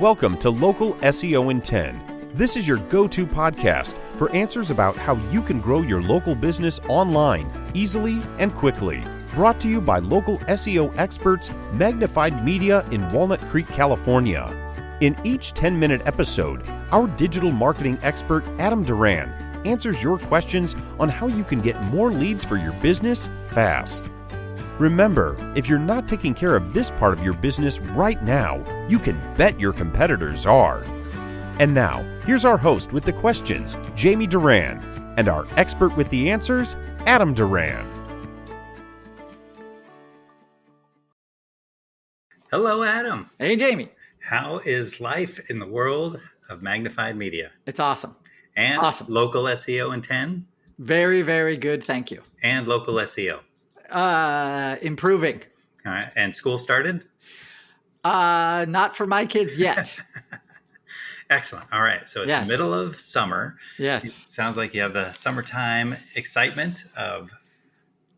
Welcome to Local SEO in 10. This is your go-to podcast for answers about how you can grow your local business online easily and quickly. Brought to you by local SEO experts Magnified Media in Walnut Creek, California. In each 10-minute episode, our digital marketing expert Adam Duran answers your questions on how you can get more leads for your business fast. Remember, if you're not taking care of this part of your business right now, you can bet your competitors are. And now, here's our host with the questions, Jamie Duran, and our expert with the answers, Adam Duran. Hello, Adam. Hey, Jamie. How is life in the world of Magnified Media? It's awesome. And awesome. Local SEO in 10? Very, very good. Thank you. And Local SEO? Improving. All right. And school started? Not for my kids yet. Excellent. All right. So it's middle of summer. Yes. It sounds like you have the summertime excitement of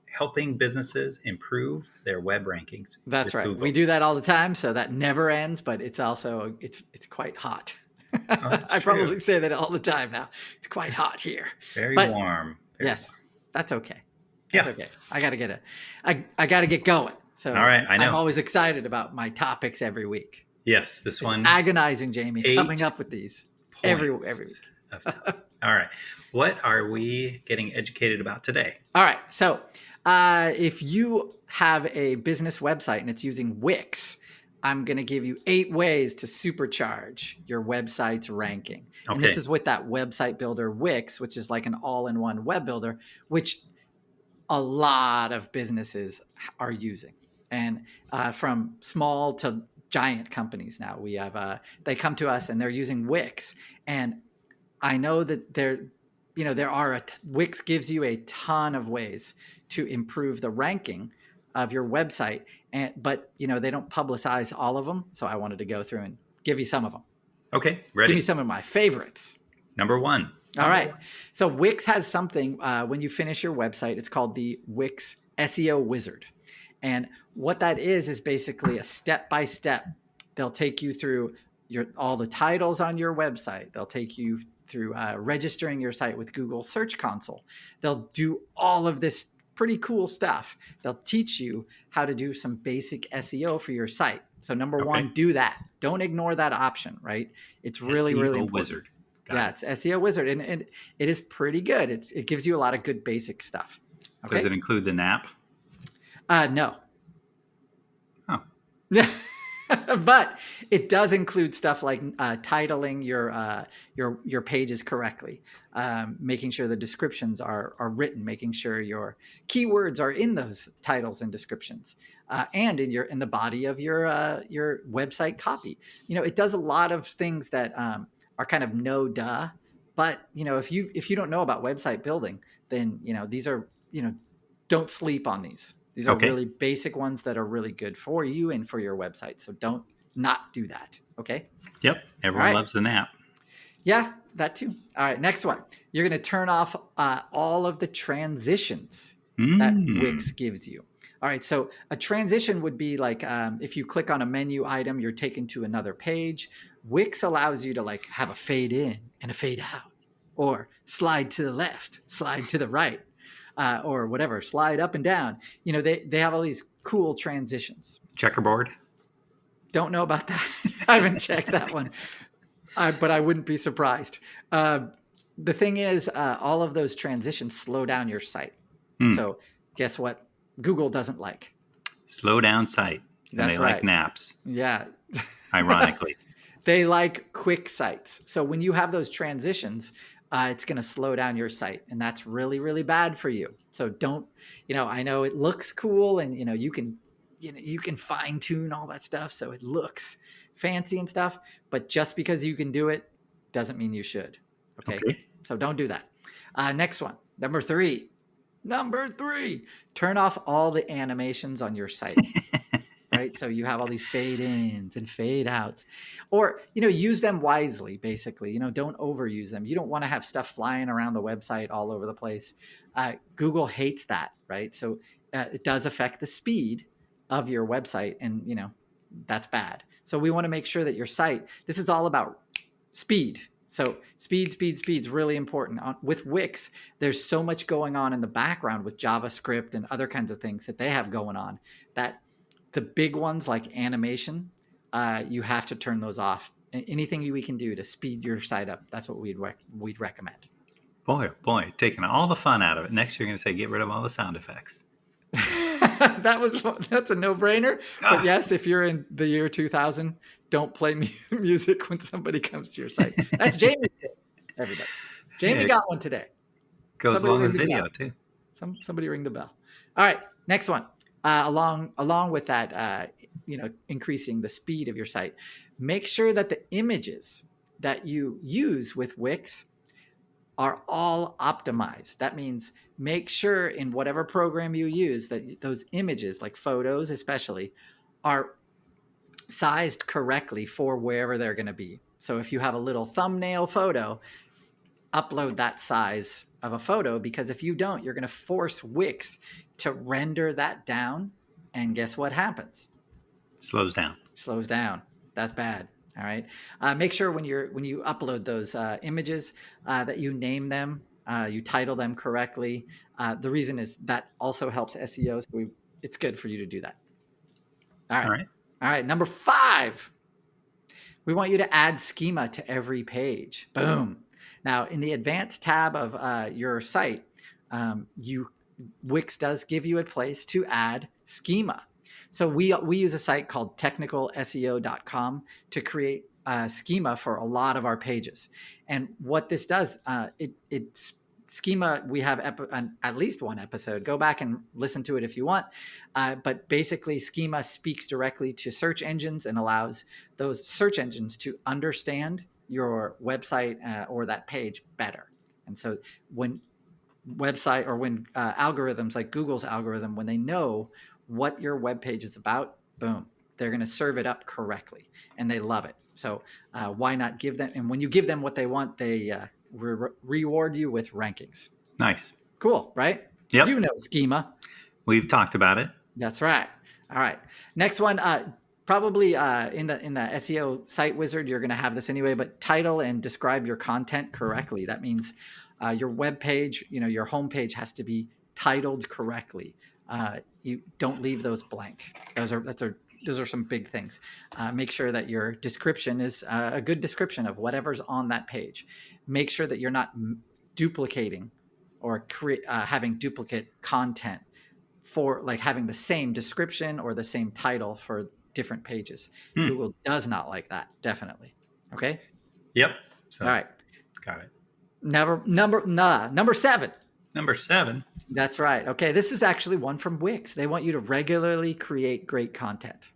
helping businesses improve their web rankings. That's right. Google. We do that all the time, so that never ends, but it's also, it's quite hot. I probably say that all the time now. It's quite hot here. Very warm. Yes. Warm. That's okay. That's okay. I gotta get going. So all right, I know. I'm always excited about my topics every week. Yes, this one. Agonizing, Jamie, coming up with these every week. All right. What are we getting educated about today? All right. So if you have a business website and it's using WIX, I'm going to give you 8 ways to supercharge your website's ranking. Okay. And this is with that website builder WIX, which is like an all-in-one web builder, which a lot of businesses are using. And from small to giant companies now, we have they come to us and they're using WIX. And I know that WIX gives you a ton of ways to improve the ranking of your website, but they don't publicize all of them. So I wanted to go through and give you some of them. Okay, ready. Give me some of my favorites. Number 1. All right. So WIX has something when you finish your website. It's called the WIX SEO Wizard. And what that is basically a step-by-step. They'll take you through all the titles on your website. They'll take you through registering your site with Google Search Console. They'll do all of this pretty cool stuff. They'll teach you how to do some basic SEO for your site. So number 1, do that. Don't ignore that option, right? It's really, really important. Wizard. It's SEO Wizard. And it is pretty good. It gives you a lot of good basic stuff. Okay? Does it include the NAP? No. Oh. But it does include stuff like titling your pages correctly, making sure the descriptions are written, making sure your keywords are in those titles and descriptions, and in the body of your website copy. It does a lot of things that are kind of no duh, but if you don't know about website building, then these are don't sleep on these. These are really basic ones that are really good for you and for your website. So don't not do that. Okay. Yep. Everyone loves the NAP. Yeah, that too. All right. Next one. You're going to turn off all of the transitions that WIX gives you. All right. So a transition would be like if you click on a menu item, you're taken to another page. WIX allows you to have a fade in and a fade out, or slide to the left, slide to the right. Or whatever, slide up and down. They have all these cool transitions. Checkerboard? Don't know about that. I haven't checked that one, but I wouldn't be surprised. The thing is, all of those transitions slow down your site. So guess what? Google doesn't like. Slow down site. And That's they right. like naps. Yeah. Ironically. They like quick sites. So when you have those transitions, it's going to slow down your site, and that's really, really bad for you. So don't, I know it looks cool, and you can fine tune all that stuff so it looks fancy and stuff, but just because you can do it doesn't mean you should. Okay. So don't do that. Next one, number 3, turn off all the animations on your site. Right. So you have all these fade ins and fade outs, or, use them wisely, basically, don't overuse them. You don't want to have stuff flying around the website all over the place. Google hates that. Right. So it does affect the speed of your website, and, that's bad. So we want to make sure that your site, this is all about speed. So speed is really important. With Wix, there's so much going on in the background with JavaScript and other kinds of things that they have going on, that the big ones like animation, you have to turn those off. Anything we can do to speed your site up, that's what we'd recommend. Boy, taking all the fun out of it. Next, you're going to say, get rid of all the sound effects. That's a no-brainer. But yes, if you're in the year 2000, don't play music when somebody comes to your site. That's Jamie's tip, everybody. Jamie got one today. Goes along with video too. Somebody ring the bell. All right, next one. Along with that, increasing the speed of your site, make sure that the images that you use with Wix are all optimized. That means make sure in whatever program you use that those images, like photos especially, are sized correctly for wherever they're going to be. So if you have a little thumbnail photo, upload that size of a photo, because if you don't, you're going to force Wix to render that down. And guess what happens? Slows down. That's bad. All right. Make sure when you upload those images that you name them, you title them correctly. The reason is that also helps SEO. So it's good for you to do that. All right. Number 5, we want you to add schema to every page. Boom. Now, in the advanced tab of your site, Wix does give you a place to add schema. So we use a site called technicalseo.com to create schema for a lot of our pages. And what this does, schema, we have at least one episode. Go back and listen to it if you want. But basically, schema speaks directly to search engines and allows those search engines to understand your website or that page better. And so when algorithms like Google's algorithm, when they know what your web page is about, boom, they're going to serve it up correctly, and they love it. So why not give them? And when you give them what they want, they reward you with rankings. Nice, cool, right? Yep. You know schema. We've talked about it. That's right. All right. Next one. Probably in the SEO site wizard, you're going to have this anyway. But title and describe your content correctly. That means your web page, your home page has to be titled correctly. You don't leave those blank. Those are some big things. Make sure that your description is a good description of whatever's on that page. Make sure that you're not duplicating or having duplicate content for, like, having the same description or the same title for different pages. Google does not like that. Definitely. Okay. Yep. So, all right. Got it. Number 7. Number 7. That's right. Okay. This is actually one from Wix. They want you to regularly create great content.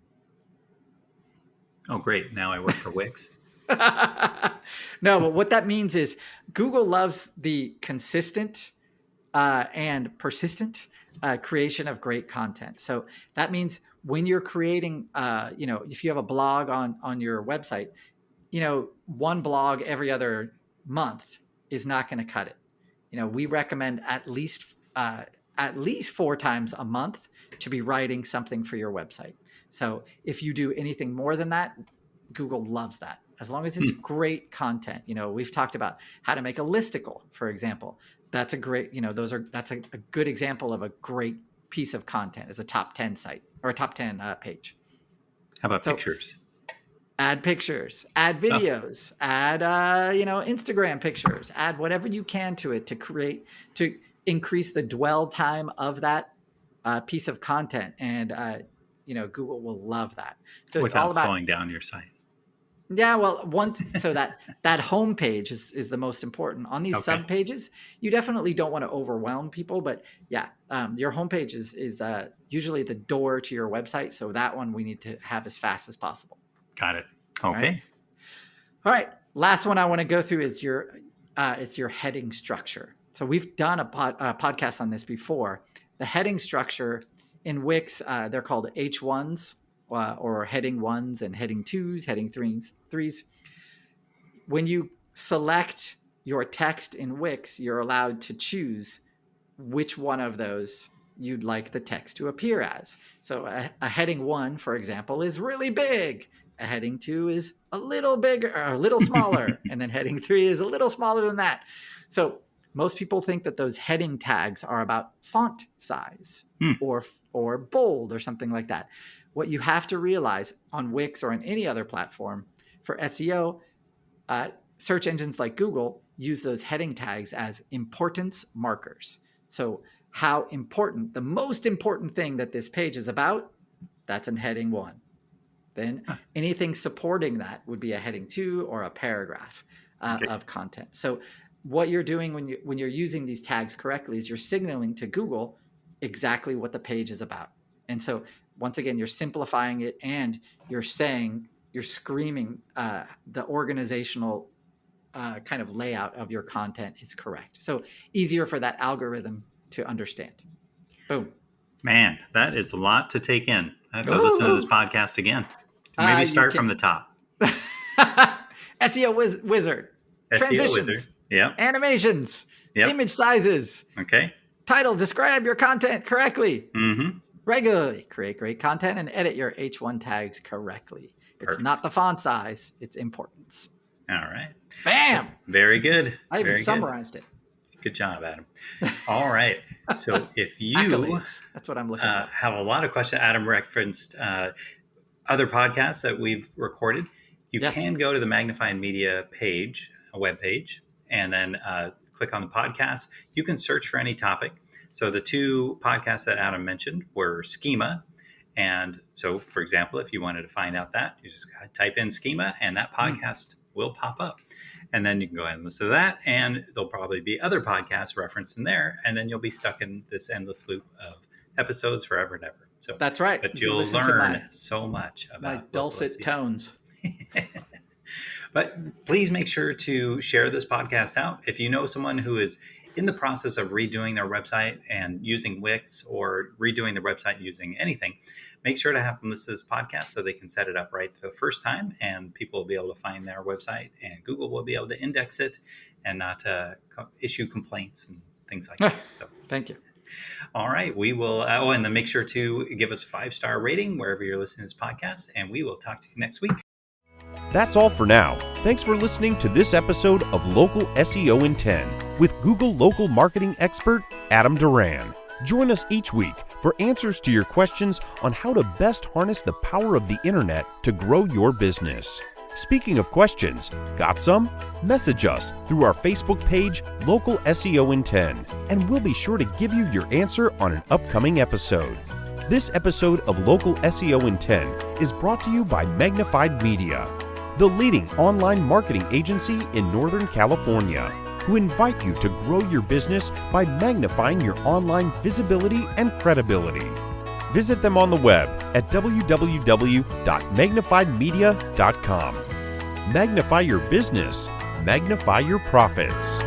Oh, great. Now I work for Wix. No, but what that means is Google loves the consistent and persistent creation of great content. So that means when you're creating, if you have a blog on your website, one blog every other month is not going to cut it. We recommend at least 4 times a month to be writing something for your website. So if you do anything more than that, Google loves that, as long as it's great content. We've talked about how to make a listicle, for example. That's a great, that's a good example of a great piece of content as a top 10 site or a top 10 page. How about pictures? Add pictures, add videos, add, Instagram pictures, add whatever you can to it to increase the dwell time of that piece of content. And, Google will love that. So it's all about slowing down your site. Yeah, well, so that home page is the most important. On these sub pages, you definitely don't want to overwhelm people, but yeah, your home page is usually the door to your website. So that one we need to have as fast as possible. Got it. Okay. All right. Last one I want to go through is it's your heading structure. So we've done a podcast on this before. The heading structure in Wix, they're called H1s. Or heading 1s and heading 2s, heading 3s. When you select your text in Wix, you're allowed to choose which one of those you'd like the text to appear as. So a heading 1, for example, is really big. A heading 2 is a little bigger or a little smaller. And then heading 3 is a little smaller than that. So most people think that those heading tags are about font size or bold or something like that. What you have to realize on Wix or on any other platform for SEO, search engines like Google use those heading tags as importance markers. So how important, the most important thing that this page is about, that's in heading 1. Then anything supporting that would be a heading 2 or a paragraph of content. So what you're doing when you're using these tags correctly is you're signaling to Google exactly what the page is about. And so once again, you're simplifying it and you're screaming the organizational kind of layout of your content is correct. So easier for that algorithm to understand. Boom. Man, that is a lot to take in. I have to listen to this podcast again. Maybe start from the top. SEO wizard. SEO wizard. Yeah. Animations. Yep. Image sizes. Okay. Title, describe your content correctly. Mm-hmm. Regularly create great content and edit your H1 tags correctly. It's not the font size, it's importance. All right. Bam! Very good. I even summarized it. Good job, Adam. All right. So if you that's what I'm looking for. Have a lot of questions, Adam referenced other podcasts that we've recorded. You can go to the Magnified Media page, a web page, and then click on the podcast. You can search for any topic. So the 2 podcasts that Adam mentioned were schema. And so, for example, if you wanted to find out that, you just type in schema and that podcast will pop up. And then you can go ahead and listen to that. And there'll probably be other podcasts referenced in there. And then you'll be stuck in this endless loop of episodes forever and ever. So that's right. But you'll learn so much about my dulcet tones. But please make sure to share this podcast out. If you know someone who is in the process of redoing their website and using Wix or redoing their website using anything, make sure to have them listen to this podcast so they can set it up right the first time and people will be able to find their website and Google will be able to index it and not issue complaints and things like that. So thank you. All right. We will. And then make sure to give us a 5-star rating wherever you're listening to this podcast. And we will talk to you next week. That's all for now. Thanks for listening to this episode of Local SEO in 10 with Google local marketing expert Adam Duran. Join us each week for answers to your questions on how to best harness the power of the internet to grow your business. Speaking of questions, got some? Message us through our Facebook page, Local SEO in 10, and we'll be sure to give you your answer on an upcoming episode. This episode of Local SEO in 10 is brought to you by Magnified Media, the leading online marketing agency in Northern California, who invite you to grow your business by magnifying your online visibility and credibility. Visit them on the web at www.magnifiedmedia.com. Magnify your business, magnify your profits.